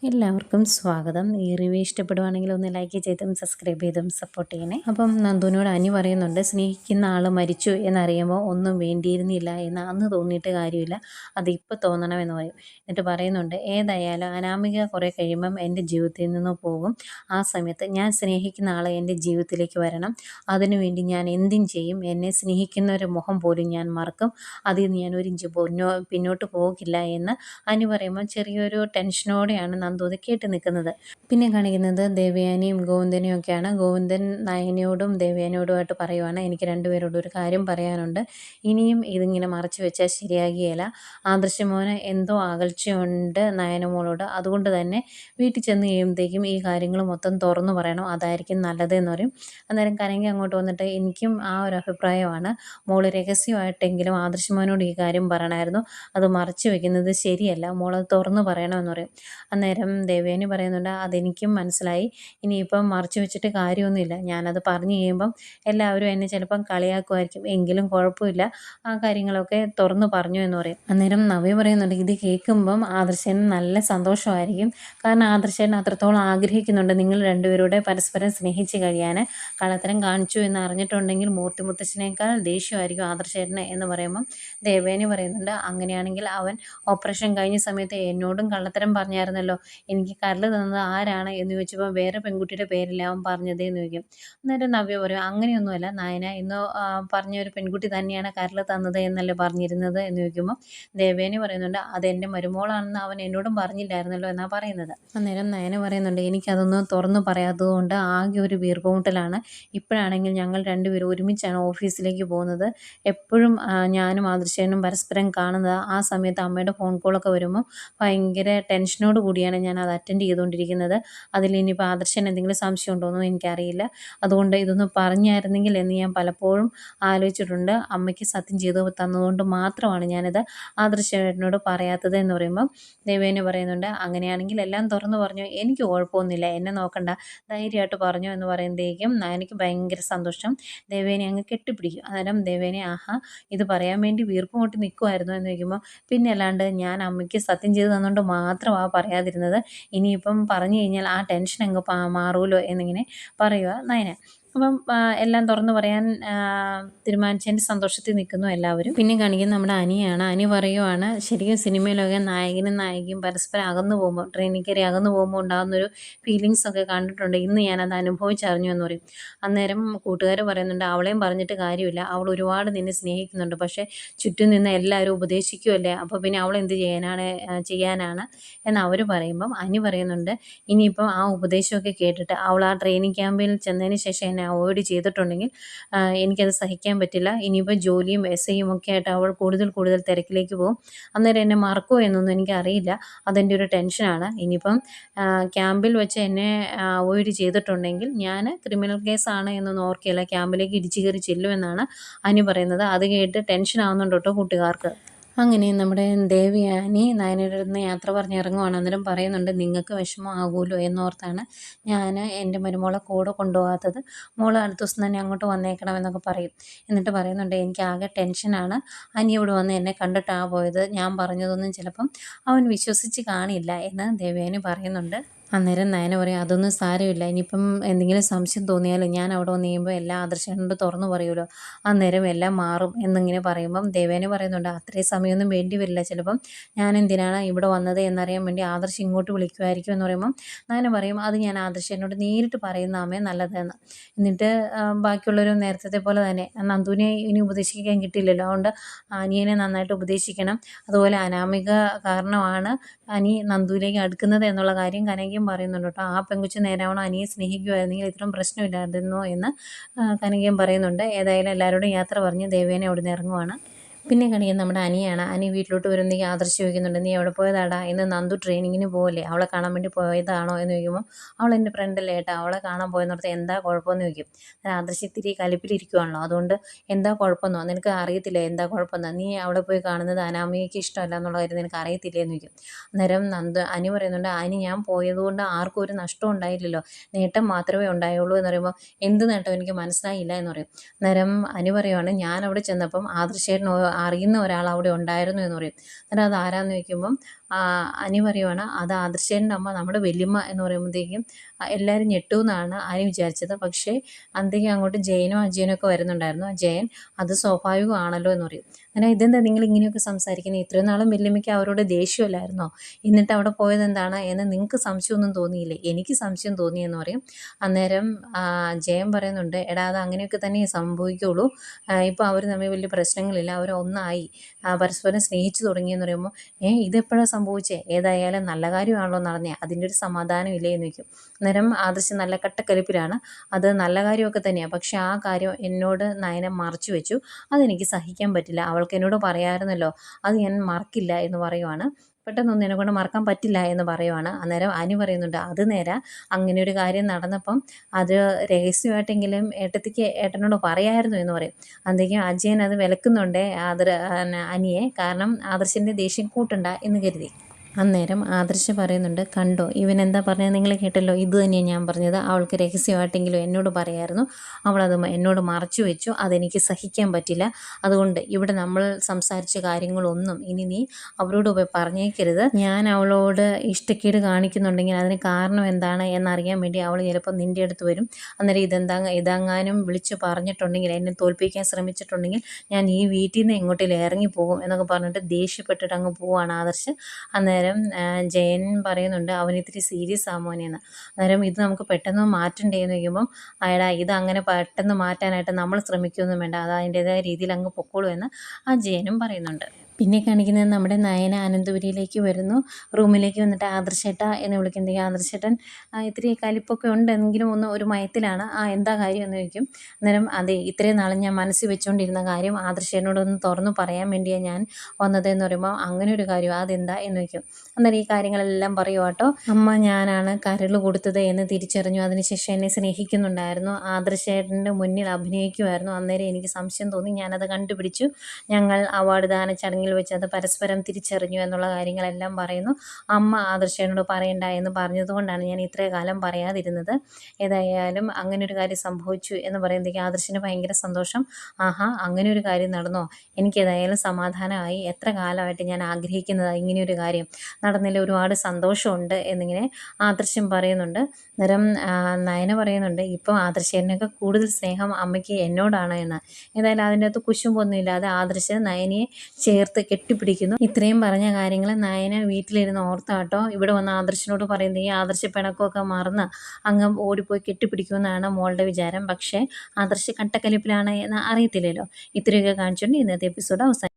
എല്ലാവർക്കും സ്വാഗതം. ഈ റിവ്യൂ ഇഷ്ടപ്പെടുവാണെങ്കിൽ ഒന്ന് ലൈക്ക് ചെയ്തും സബ്സ്ക്രൈബ് ചെയ്തും സപ്പോർട്ട് ചെയ്യണേ. അപ്പം നന്ദുവിനോട് അനി പറയുന്നുണ്ട്, സ്നേഹിക്കുന്ന ആൾ മരിച്ചു എന്നറിയുമ്പോൾ ഒന്നും വേണ്ടിയിരുന്നില്ല എന്ന് അന്ന് തോന്നിയിട്ട് കാര്യമില്ല, അത് ഇപ്പോൾ തോന്നണമെന്ന് പറയും. എന്നിട്ട് പറയുന്നുണ്ട്, ഏതായാലും അനാമിക കുറേ കഴിയുമ്പം എൻ്റെ ജീവിതത്തിൽ നിന്ന് പോകും. ആ സമയത്ത് ഞാൻ സ്നേഹിക്കുന്ന ആൾ എൻ്റെ ജീവിതത്തിലേക്ക് വരണം. അതിനുവേണ്ടി ഞാൻ എന്തും ചെയ്യും. എന്നെ സ്നേഹിക്കുന്ന ഒരു മുഖം പോലും ഞാൻ മറക്കും. അതിൽ നിന്ന് ഞാൻ ഒരു ഇഞ്ച് പിന്നോട്ട് പോകില്ല എന്ന് അനി പറയുമ്പോൾ ചെറിയൊരു ടെൻഷനോടെയാണ് നന്ദു അത് കേട്ട് നിൽക്കുന്നത്. പിന്നെ കാണിക്കുന്നത് ദേവയാനിയും ഗോവിന്ദനെയും ഒക്കെയാണ്. ഗോവിന്ദൻ നയനയോടും ദേവയാനിയോടുമായിട്ട് പറയുവാണ്, എനിക്ക് രണ്ടുപേരോടും ഒരു കാര്യം പറയാനുണ്ട്. ഇനിയും ഇതിങ്ങനെ മറച്ചു വെച്ചാൽ ശരിയാകുകയില്ല. ആദർശമോന് എന്തോ അകൽച്ചയുണ്ട് നയനമോളോട്. അതുകൊണ്ട് തന്നെ വീട്ടിൽ ചെന്ന് കഴിയുമ്പോഴത്തേക്കും ഈ കാര്യങ്ങൾ മൊത്തം തുറന്നു പറയണം, അതായിരിക്കും നല്ലതെന്ന് പറയും. അന്നേരം കനകി അങ്ങോട്ട് വന്നിട്ട്, എനിക്കും ആ ഒരു അഭിപ്രായമാണ്. മോള് രഹസ്യമായിട്ടെങ്കിലും ആദർശമോനോട് ഈ കാര്യം പറയണമായിരുന്നു. അത് മറച്ചു വെക്കുന്നത് ശരിയല്ല. മോളത് തുറന്നു പറയണമെന്ന് പറയും. അന്നേരം ദേവയാനി പറയുന്നുണ്ട്, അതെനിക്കും മനസ്സിലായി. ഇനിയിപ്പം മറച്ചു വെച്ചിട്ട് കാര്യമൊന്നുമില്ല. ഞാനത് പറഞ്ഞു കഴിയുമ്പം എല്ലാവരും എന്നെ ചിലപ്പം കളിയാക്കുമായിരിക്കും. എങ്കിലും കുഴപ്പമില്ല, ആ കാര്യങ്ങളൊക്കെ തുറന്നു പറഞ്ഞു എന്ന് പറയും. അന്നേരം നവ്യ പറയുന്നുണ്ട്, ഇത് കേൾക്കുമ്പം ആദർശന് നല്ല സന്തോഷമായിരിക്കും. കാരണം ആദർശൻ അത്രത്തോളം ആഗ്രഹിക്കുന്നുണ്ട് നിങ്ങൾ രണ്ടുപേരുടെ പരസ്പരം സ്നേഹിച്ച് കഴിയാൻ. കള്ളത്തരം കാണിച്ചു എന്ന് അറിഞ്ഞിട്ടുണ്ടെങ്കിൽ മൂർത്തി മുത്തച്ഛനേക്കാൾ ദേഷ്യമായിരിക്കും ആദർശേട്ടന് എന്ന് പറയുമ്പം ദേവയാനി പറയുന്നുണ്ട്, അങ്ങനെയാണെങ്കിൽ അവൻ ഓപ്പറേഷൻ കഴിഞ്ഞ സമയത്ത് എന്നോടും കള്ളത്തരം പറഞ്ഞായിരുന്നല്ലോ. എനിക്ക് കരൾ തന്നത് ആരാണ് എന്ന് ചോദിച്ചപ്പോൾ വേറെ പെൺകുട്ടിയുടെ പേരല്ലേ അവൻ പറഞ്ഞത് എന്ന് ചോദിക്കും. അന്നേരം നവ്യ പറയും, അങ്ങനെയൊന്നുമല്ല നായന, ഇന്ന് പറഞ്ഞ ഒരു പെൺകുട്ടി തന്നെയാണ് കരൾ തന്നത് എന്നല്ലേ പറഞ്ഞിരുന്നത് എന്ന് ചോദിക്കുമ്പോൾ ദേവേനി പറയുന്നുണ്ട്, അതെൻ്റെ മരുമോളാണെന്ന് അവൻ എന്നോടും പറഞ്ഞില്ലായിരുന്നല്ലോ എന്നാണ് പറയുന്നത്. അന്നേരം നയന പറയുന്നുണ്ട്, എനിക്കതൊന്നും തുറന്നു പറയാത്തത് കൊണ്ട് ആകെ ഒരു വീർപ്പുമുട്ടലാണ്. ഇപ്പോഴാണെങ്കിൽ ഞങ്ങൾ രണ്ടുപേരും ഒരുമിച്ചാണ് ഓഫീസിലേക്ക് പോകുന്നത്. എപ്പോഴും ഞാനും ആദർശനും പരസ്പരം കാണുന്നത്. ആ സമയത്ത് അമ്മയുടെ ഫോൺ കോളൊക്കെ വരുമ്പോൾ ഭയങ്കര ടെൻഷനോട് കൂടിയാണ് ഞാൻ അത് അറ്റൻഡ് ചെയ്തുകൊണ്ടിരിക്കുന്നത്. അതിലിനിയിപ്പോൾ ആദർശന് എന്തെങ്കിലും സംശയം ഉണ്ടോയെന്നും എനിക്കറിയില്ല. അതുകൊണ്ട് ഇതൊന്ന് പറഞ്ഞായിരുന്നെങ്കിൽ എന്ന് ഞാൻ പലപ്പോഴും ആലോചിച്ചിട്ടുണ്ട്. അമ്മയ്ക്ക് സത്യം ചെയ്ത് തന്നതുകൊണ്ട് മാത്രമാണ് ഞാനിത് ആദർശേട്ടനോട് പറയാത്തത് എന്ന് പറയുമ്പം ദേവേനെ പറയുന്നുണ്ട്, അങ്ങനെയാണെങ്കിൽ എല്ലാം തുറന്നു പറഞ്ഞു, എനിക്ക് കുഴപ്പമൊന്നുമില്ല, എന്നെ നോക്കണ്ട, ധൈര്യമായിട്ട് പറഞ്ഞു എന്ന് പറയുമ്പോഴേക്കും എനിക്ക് ഭയങ്കര സന്തോഷം. ദേവേനെ അങ്ങ് കെട്ടിപ്പിടിക്കും. അന്നേരം ദേവേനെ, ആഹാ, ഇത് പറയാൻ വേണ്ടി വീർപ്പ് മുട്ടി നിൽക്കുമായിരുന്നു എന്ന് ചോദിക്കുമ്പോൾ, പിന്നെ അല്ലാണ്ട് ഞാൻ അമ്മയ്ക്ക് സത്യം ചെയ്ത് തന്നുകൊണ്ട് മാത്രമാണ് പറയാതിരുന്നത്. ഇനിയിപ്പം പറഞ്ഞു കഴിഞ്ഞാൽ ആ ടെൻഷൻ അങ്ങ് മാറുമല്ലോ എന്നിങ്ങനെ പറയുക നയന. അപ്പം എല്ലാം തുറന്നു പറയാൻ തീരുമാനിച്ചതിൻ്റെ സന്തോഷത്തിൽ നിൽക്കുന്നു എല്ലാവരും. പിന്നെ കാണിക്കുന്നത് നമ്മുടെ അനിയാണ്. അനി പറയുവാണ്, ശരിക്കും സിനിമയിലൊക്കെ നായകനും നായികയും പരസ്പരം അകന്നു പോകുമ്പോൾ, ട്രെയിനിൽ കയറി അകന്നു പോകുമ്പോൾ ഉണ്ടാകുന്നൊരു ഫീലിങ്സൊക്കെ കണ്ടിട്ടുണ്ട്. ഇന്ന് ഞാനത് അനുഭവിച്ചറിഞ്ഞു എന്ന് പറയും. അന്നേരം കൂട്ടുകാർ പറയുന്നുണ്ട്, അവളെയും പറഞ്ഞിട്ട് കാര്യമില്ല, അവൾ ഒരുപാട് നിന്നെ സ്നേഹിക്കുന്നുണ്ട്. പക്ഷേ ചുറ്റും നിന്ന് എല്ലാവരും ഉപദേശിക്കുമല്ലേ, അപ്പോൾ പിന്നെ അവൾ എന്ത് ചെയ്യാനാണ് എന്ന് അവർ പറയുമ്പം അനി പറയുന്നുണ്ട്, ഇനിയിപ്പം ആ ഉപദേശമൊക്കെ കേട്ടിട്ട് അവൾ ആ ട്രെയിനിങ് ക്യാമ്പിൽ ചെന്നതിന് ശേഷം എന്നെ അവോയ്ഡ് ചെയ്തിട്ടുണ്ടെങ്കിൽ എനിക്കത് സഹിക്കാൻ പറ്റില്ല. ഇനിയിപ്പോൾ ജോലിയും എസ്ഐയും ഒക്കെ ആയിട്ട് അവൾ കൂടുതൽ തിരക്കിലേക്ക് പോകും. അന്നേരം എന്നെ മറക്കുമോ എന്നൊന്നും എനിക്കറിയില്ല. അതെൻ്റെ ഒരു ടെൻഷനാണ്. ഇനിയിപ്പം ക്യാമ്പിൽ വെച്ച് എന്നെ അവോയ്ഡ് ചെയ്തിട്ടുണ്ടെങ്കിൽ ഞാൻ ക്രിമിനൽ കേസാണ് എന്നൊന്നും ഓർക്കുകയില്ല, ക്യാമ്പിലേക്ക് ഇടിച്ചു കയറി ചെല്ലുമെന്നാണ് അനി പറയുന്നത്. അത് കേട്ട് ടെൻഷൻ ആവുന്നുണ്ട് കേട്ടോ കൂട്ടുകാർക്ക്. അങ്ങനെ നമ്മുടെ ദേവയാനി നയനയുടെ അടുത്ത് നിന്ന് യാത്ര പറഞ്ഞ് ഇറങ്ങുവാണ്. അന്നേരം പറയുന്നുണ്ട്, നിങ്ങൾക്ക് വിഷമമാകുമല്ലോ എന്നോർത്താണ് ഞാൻ എൻ്റെ മരുമോളെ കൂടെ കൊണ്ടുപോകാത്തത്. മോൾ അടുത്ത ദിവസം തന്നെ അങ്ങോട്ട് വന്നേക്കണം എന്നൊക്കെ പറയും. എന്നിട്ട് പറയുന്നുണ്ട്, എനിക്ക് ആകെ ടെൻഷനാണ്. അനി ഇവിടെ വന്ന് എന്നെ കണ്ടിട്ടാണ് പോയത്. ഞാൻ പറഞ്ഞതൊന്നും ചിലപ്പം അവൻ വിശ്വസിച്ച് കാണില്ല എന്ന് ദേവയാനി പറയുന്നുണ്ട്. അന്നേരം നയന പറയും, അതൊന്നും സാരമില്ല, ഇനിയിപ്പം എന്തെങ്കിലും സംശയം തോന്നിയാലും ഞാൻ അവിടെ വന്ന് കഴിയുമ്പോൾ എല്ലാം ആദർശനോട് തുറന്നു പറയുമല്ലോ, അന്നേരം എല്ലാം മാറും എന്നിങ്ങനെ പറയുമ്പം ദേവേനെ പറയുന്നുണ്ട്, അത്രയും സമയമൊന്നും വേണ്ടി വരില്ല, ചിലപ്പം ഞാൻ എന്തിനാണ് ഇവിടെ വന്നത് എന്നറിയാൻ വേണ്ടി ആദർശ് ഇങ്ങോട്ട് വിളിക്കുമായിരിക്കും എന്ന് പറയുമ്പം നയന പറയും, അത് ഞാൻ ആദർശനോട് നേരിട്ട് പറയുന്ന അമ്മേ നല്ലതെന്ന്. എന്നിട്ട് ബാക്കിയുള്ളവരും നേരത്തെ പോലെ തന്നെ നന്ദുവിനെ ഇനി ഉപദേശിക്കാൻ കിട്ടിയില്ലല്ലോ, അതുകൊണ്ട് അനിയനെ നന്നായിട്ട് ഉപദേശിക്കണം. അതുപോലെ അനാമിക കാരണമാണ് അനി നന്ദുവിലേക്ക് അടുക്കുന്നത് എന്നുള്ള കാര്യം കനകയും പറയുന്നുണ്ട് കേട്ടോ. ആ പെങ്കുച്ച് നേരാവണ്ണം അനിയെ സ്നേഹിക്കുമായിരുന്നെങ്കിൽ ഇത്രയും പ്രശ്നമില്ലായിരുന്നു എന്ന് കനകയും പറയുന്നുണ്ട്. ഏതായാലും എല്ലാവരോടും യാത്ര പറഞ്ഞ് ദേവേനെ അവിടെ നിന്ന് ഇറങ്ങുവാണ്. പിന്നെ കാണിക്കുന്നത് നമ്മുടെ അനിയാണ്. അനി വീട്ടിലോട്ട് വരുന്നെങ്കിൽ ആദർശ് ചോദിക്കുന്നുണ്ട്, നീ എവിടെ പോയതാടാ, ഇന്ന് നന്ദു ട്രെയിനിങ്ങിന് പോകല്ലേ, അവളെ കാണാൻ വേണ്ടി പോയതാണോ എന്ന് ചോദിക്കുമ്പോൾ അവൾ എൻ്റെ ഫ്രണ്ടല്ലേ ഏട്ടാ, അവളെ കാണാൻ പോയെന്നോർത്ത് എന്താ കുഴപ്പമെന്ന് ചോദിക്കും. ആദർശ് ഇത്തിരി കലിപ്പിലിരിക്കുവാണല്ലോ, അതുകൊണ്ട് എന്താ കുഴപ്പമെന്നോ, നിനക്ക് അറിയത്തില്ല എന്താ കുഴപ്പമെന്നോ, നീ അവിടെ പോയി കാണുന്നത് അനാമികയ്ക്ക് ഇഷ്ടമല്ല എന്നുള്ള കാര്യം നിനക്ക് അറിയത്തില്ലേ എന്ന് ചോദിക്കും. അന്നേരം അനി പറയുന്നുണ്ട്, അനി ഞാൻ പോയതുകൊണ്ട് ആർക്കും ഒരു നഷ്ടം ഉണ്ടായില്ലല്ലോ, നേട്ടം മാത്രമേ ഉണ്ടായുള്ളൂ എന്ന് പറയുമ്പോൾ എന്ത് നേട്ടം എനിക്ക് മനസ്സിലായില്ല എന്ന് പറയും. അന്നേരം അനി പറയുവാണ്, ഞാൻ അവിടെ ചെന്നപ്പം ആദർശേട്ടൻ അറിയുന്ന ഒരാൾ അവിടെ ഉണ്ടായിരുന്നു എന്ന് പറയും. അന്നേരം അത് ആരാന്ന് ചോദിക്കുമ്പം അനി പറയുവാണ് അത് ആദർശേട്ടൻ്റെ അമ്മ നമ്മുടെ വല്യമ്മ എന്ന് പറയുമ്പോഴത്തേക്കും എല്ലാവരും ഞെട്ടുമെന്നാണ് അനി വിചാരിച്ചത്. പക്ഷേ അന്തേക്ക് അങ്ങോട്ട് ജയനും അജയനും ഒക്കെ വരുന്നുണ്ടായിരുന്നു. ജയൻ അത് സ്വാഭാവികമാണല്ലോ എന്ന് പറയും. അങ്ങനെ ഇതെന്താ നിങ്ങൾ ഇങ്ങനെയൊക്കെ സംസാരിക്കുന്നത്, ഇത്രയും നാളും വല്യമ്മയ്ക്ക് അവരോട് ദേഷ്യമല്ലായിരുന്നോ, എന്നിട്ട് അവിടെ പോയത് എന്താണ് എന്ന് നിങ്ങൾക്ക് സംശയമൊന്നും തോന്നിയില്ലേ? എനിക്ക് സംശയം തോന്നിയെന്ന് പറയും. അന്നേരം ജയൻ പറയുന്നുണ്ട്, എടാ അത് അങ്ങനെയൊക്കെ തന്നെ സംഭവിക്കുള്ളൂ, ഇപ്പോൾ അവർ തമ്മിൽ വലിയ പ്രശ്നങ്ങളില്ല, അവർ ഒന്നായി പരസ്പരം സ്നേഹിച്ചു തുടങ്ങിയെന്ന് പറയുമ്പോൾ ഇതെപ്പോഴാണ് സംഭവിച്ചേ, ഏതായാലും നല്ല കാര്യമാണല്ലോ നടന്നേ, അതിൻ്റെ ഒരു സമാധാനം ഇല്ലേ എന്ന് വയ്ക്കും. അന്നേരം ആദർശ് നല്ല കട്ടക്കലിപ്പിലാണ്. അത് നല്ല കാര്യമൊക്കെ തന്നെയാണ്, പക്ഷെ ആ കാര്യം എന്നോട് നയന മറച്ചു വെച്ചു, അതെനിക്ക് സഹിക്കാൻ പറ്റില്ല, അവൾക്ക് എന്നോട് പറയാമായിരുന്നല്ലോ, അത് ഞാൻ മറക്കില്ല എന്ന് പറയുവാണ്. പെട്ടെന്നൊന്നും എന്നെക്കൊണ്ട് മറക്കാൻ പറ്റില്ല എന്ന് പറയുവാണ്. അന്നേരം അനി പറയുന്നുണ്ട്, അത് നേരെ അങ്ങനെ ഒരു കാര്യം നടന്നപ്പം അത് രഹസ്യമായിട്ടെങ്കിലും ഏട്ടത്തിക്ക് ഏട്ടനോട് പറയാമായിരുന്നു എന്ന് പറയും. അന്നേക്കും അജയൻ അത് വിലക്കുന്നുണ്ട് അനിയെ, കാരണം ആദർശിൻ്റെ ദേഷ്യം കൂട്ടണ്ട എന്ന് കരുതി. അന്നേരം ആദർശ് പറയുന്നുണ്ട്, കണ്ടോ ഇവനെന്താ പറഞ്ഞത്, നിങ്ങൾ കേട്ടല്ലോ, ഇത് തന്നെയാണ് ഞാൻ പറഞ്ഞത്, അവൾക്ക് രഹസ്യമായിട്ടെങ്കിലും എന്നോട് പറയായിരുന്നു, അവളത് എന്നോട് മറച്ചു വെച്ചു, അതെനിക്ക് സഹിക്കാൻ പറ്റില്ല, അതുകൊണ്ട് ഇവിടെ നമ്മൾ സംസാരിച്ച കാര്യങ്ങളൊന്നും ഇനി നീ അവരോട് പോയി പറഞ്ഞേക്കരുത്, ഞാൻ അവളോട് ഇഷ്ടക്കേട് കാണിക്കുന്നുണ്ടെങ്കിൽ അതിന് കാരണം എന്താണ് എന്നറിയാൻ വേണ്ടി അവൾ ചിലപ്പോൾ നിൻ്റെ അടുത്ത് വരും, അന്നേരം ഇതെങ്ങാനും വിളിച്ച് പറഞ്ഞിട്ടുണ്ടെങ്കിൽ, എന്നെ തോൽപ്പിക്കാൻ ശ്രമിച്ചിട്ടുണ്ടെങ്കിൽ ഞാൻ ഈ വീട്ടിൽ നിന്ന് എങ്ങോട്ടേലും ഇറങ്ങിപ്പോകും എന്നൊക്കെ പറഞ്ഞിട്ട് ദേഷ്യപ്പെട്ടിട്ട് അങ്ങ് പോവാണ് ആദർശ്. അന്നേരം ജയൻ പറയുന്നുണ്ട്, അവൻ ഇത്തിരി സീരിയസ് ആ മോനെന്ന്. അന്നേരം ഇത് നമുക്ക് പെട്ടെന്ന് മാറ്റണ്ടേ എന്ന് ചോദിക്കുമ്പം അയാളാ ഇത് അങ്ങനെ പെട്ടെന്ന് മാറ്റാനായിട്ട് നമ്മൾ ശ്രമിക്കുകയൊന്നും വേണ്ട, അത് അതിൻ്റേതായ രീതിയിൽ അങ്ങ് പൊക്കോളൂ എന്ന് ആ ജയനും പറയുന്നുണ്ട്. പിന്നെ കാണിക്കുന്നത് നമ്മുടെ നയന അനന്തപുരിയിലേക്ക് വരുന്നു. റൂമിലേക്ക് വന്നിട്ട് ആദർശേട്ട എന്ന് വിളിക്കുന്നത്. ആദർശേട്ടൻ ഇത്തിരി കലിപ്പൊക്കെ ഉണ്ടെങ്കിലും ഒരു മയത്തിലാണ്. എന്താ കാര്യം എന്ന് ചോദിക്കും. അന്നേരം അതെ, ഇത്രയും നാളും ഞാൻ മനസ്സിൽ വെച്ചുകൊണ്ടിരുന്ന കാര്യം ആദർശേട്ടനോടൊന്ന് തുറന്നു പറയാൻ വേണ്ടിയാണ് ഞാൻ വന്നതെന്ന് പറയുമ്പോൾ, അങ്ങനെ ഒരു കാര്യം അതെന്താ എന്ന് ചോദിക്കും. അന്നേരം ഈ കാര്യങ്ങളെല്ലാം പറയുക കേട്ടോ. അമ്മ ഞാനാണ് കരൾ കൊടുത്തത് എന്ന് തിരിച്ചറിഞ്ഞു, അതിനുശേഷം എന്നെ സ്നേഹിക്കുന്നുണ്ടായിരുന്നു, ആദർശേട്ടൻ്റെ മുന്നിൽ അഭിനയിക്കുമായിരുന്നു, അന്നേരം എനിക്ക് സംശയം തോന്നി, ഞാനത് കണ്ടുപിടിച്ചു, ഞങ്ങൾ അവാർഡ് ദാന ചടങ്ങിൽ വെച്ച് അത് പരസ്പരം തിരിച്ചറിഞ്ഞു എന്നുള്ള കാര്യങ്ങളെല്ലാം പറയുന്നു. അമ്മ ആദർശേട്ടനോട് പറയണ്ട എന്ന് പറഞ്ഞതുകൊണ്ടാണ് ഞാൻ ഇത്രയും കാലം പറയാതിരുന്നത്, ഏതായാലും അങ്ങനെ ഒരു കാര്യം സംഭവിച്ചു എന്ന് പറയുമ്പോഴേക്കും ആദർശിന് ഭയങ്കര സന്തോഷം. ആഹാ, അങ്ങനെ ഒരു കാര്യം നടന്നോ, എനിക്കേതായാലും സമാധാനമായി, എത്ര കാലമായിട്ട് ഞാൻ ആഗ്രഹിക്കുന്നതാണ് ഇങ്ങനെയൊരു കാര്യം നടന്നില്ല, ഒരുപാട് സന്തോഷമുണ്ട് എന്നിങ്ങനെ ആദർശം പറയുന്നുണ്ട്. അന്നേരം നയന പറയുന്നുണ്ട്, ഇപ്പം ആദർശേട്ടനൊക്കെ കൂടുതൽ സ്നേഹം അമ്മയ്ക്ക് എന്നോടാണ് എന്ന്. ഏതായാലും അതിൻ്റെ അകത്ത് കുശുമ്പൊന്നും ഇല്ലാതെ ആദർശ് നയനയെ ചേർത്ത് കെട്ടിപ്പിടിക്കുന്നു. ഇത്രയും പറഞ്ഞ കാര്യങ്ങൾ നയന വീട്ടിലിരുന്ന് ഓർത്താട്ടോ ഇവിടെ വന്ന് ആദർശിനോട് പറയുന്നത്. ഈ ആദർശ പിണക്കമൊക്കെ മറന്ന് അങ്ങ് ഓടിപ്പോയി കെട്ടിപ്പിടിക്കുമെന്നാണ് മോളുടെ വിചാരം. പക്ഷേ ആദർശ് കട്ടക്കലിപ്പിലാണ് എന്ന് അറിയത്തില്ലല്ലോ. ഇത്രയൊക്കെ കാണിച്ചുകൊണ്ട് ഇന്നത്തെ എപ്പിസോഡ് അവസാനം.